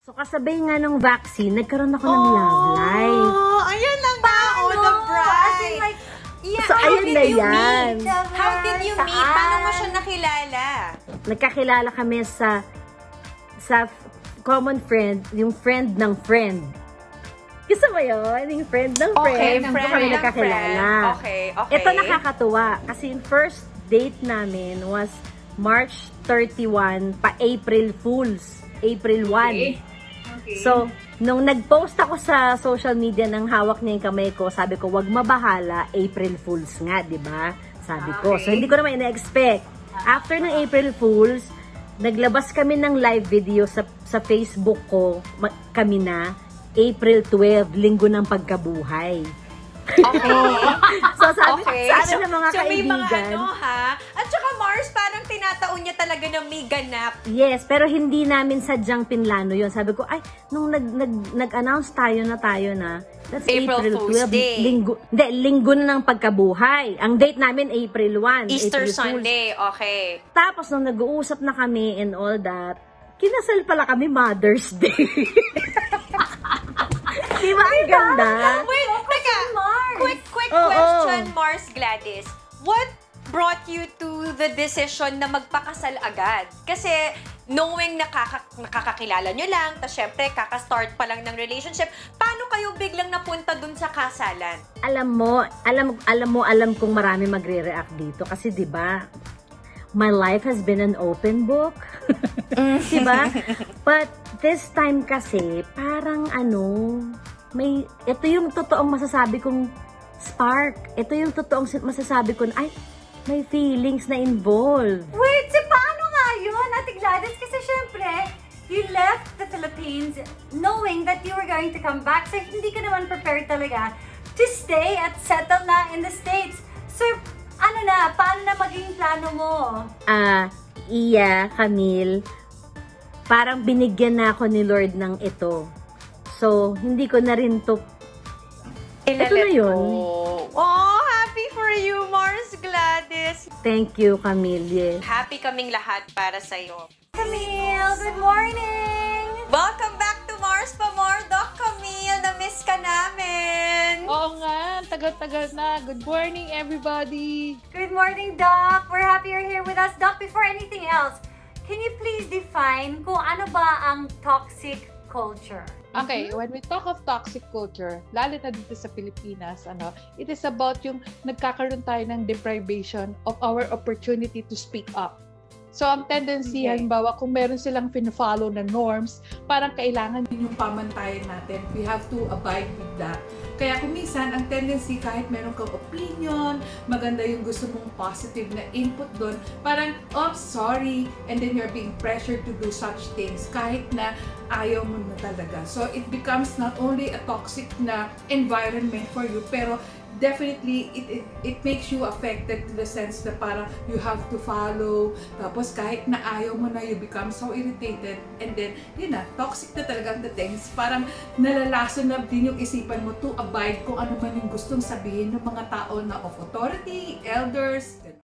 So, kasabay nga ng vaccine, nagkaroon ako ng love life. Oh, ayan lang ba? Oh, the bride. Like, yeah, So, ayan na yan. How did you meet? Paano mo siya nakilala? Nagkakilala kami sa common friend, yung friend ng friend. Gusto mo yun? Yung friend ng friend. Okay, Doon friend kami ng nagkakilala. friend. Okay, okay. Ito nakakatuwa. Kasi yung first date namin was March 31 pa April Fools. April 1. Okay. So, nung nag-post ako sa social media ng hawak niya yung kamay ko, sabi ko, wag mabahala, April Fools nga, di ba? Sabi ko. So, hindi ko naman ina-expect. After ng April Fools, naglabas kami ng live video sa Facebook ko, kami na, April 12, linggo ng pagkabuhay. Okay. So, sabi Okay. ng mga so may mga kaibigan. ano ha? At saka Mars, parang tinataon niya talaga na may ganap. Yes, pero hindi namin sadyang pinlano yun. Sabi ko, ay, nung nag-announce tayo na, that's April Fool's 12, Day. linggo na ng pagkabuhay. Ang date namin, April 1. Easter April Fools. Sunday, okay. Tapos, nung nag-uusap na kami and all that, kinasal pala kami Mother's Day. Di ba ang ganda? Wait, teka. Mars. Quick Oo. question, Mars Gladys. What brought you to the decision na magpakasal agad? Kasi knowing nakakakilala nyo lang, tapos syempre kakastart pa lang ng relationship, paano kayo biglang napunta dun sa kasalan? Alam kong marami magre-react dito kasi 'di ba? My life has been an open book. 'Di ba? But this time kasi parang ito yung totoong masasabi kong spark. Ito yung totoong masasabi ko na, ay, may feelings na involved. Wait, paano nga yun, Ate Gladys? Kasi syempre, you left the Philippines knowing that you were going to come back. So, hindi ka naman prepared talaga to stay at settle na in the States. So, paano na maging plano mo? Camille, parang binigyan na ako ni Lord ng ito. So, hindi ko na rin to. Ito na yun. Oh, happy for you, Mars Gladys. Thank you, Camille. Yes. Happy kaming lahat para sa'yo. Camille, good morning! Welcome back to Mars Pa More, Doc Camille. Na-miss ka namin. Oo nga, tagal-tagal na. Good morning, everybody! Good morning, Doc! We're happy you're here with us. Doc, before anything else, can you please define kung ano ba ang toxic culture? Okay, when we talk of toxic culture, lalo na dito sa Pilipinas, it is about yung nagkakaroon tayo ng deprivation of our opportunity to speak up. So, ang tendency, halimbawa, kung meron silang fina-follow na norms, parang kailangan din yung pamantayan natin. We have to abide with that. Kaya kung minsan, ang tendency, kahit meron kang opinion, maganda yung gusto mong positive na input doon, parang, oh, sorry, and then you're being pressured to do such things, kahit na ayaw mo na talaga. So, it becomes not only a toxic na environment for you, pero definitely, it makes you affected to the sense na parang you have to follow. Tapos kahit na ayaw mo na, you become so irritated. And then, yun na, toxic na talagang the things. Parang nalalason na din yung isipan mo to abide kung ano man yung gustong sabihin ng mga tao na of authority, elders.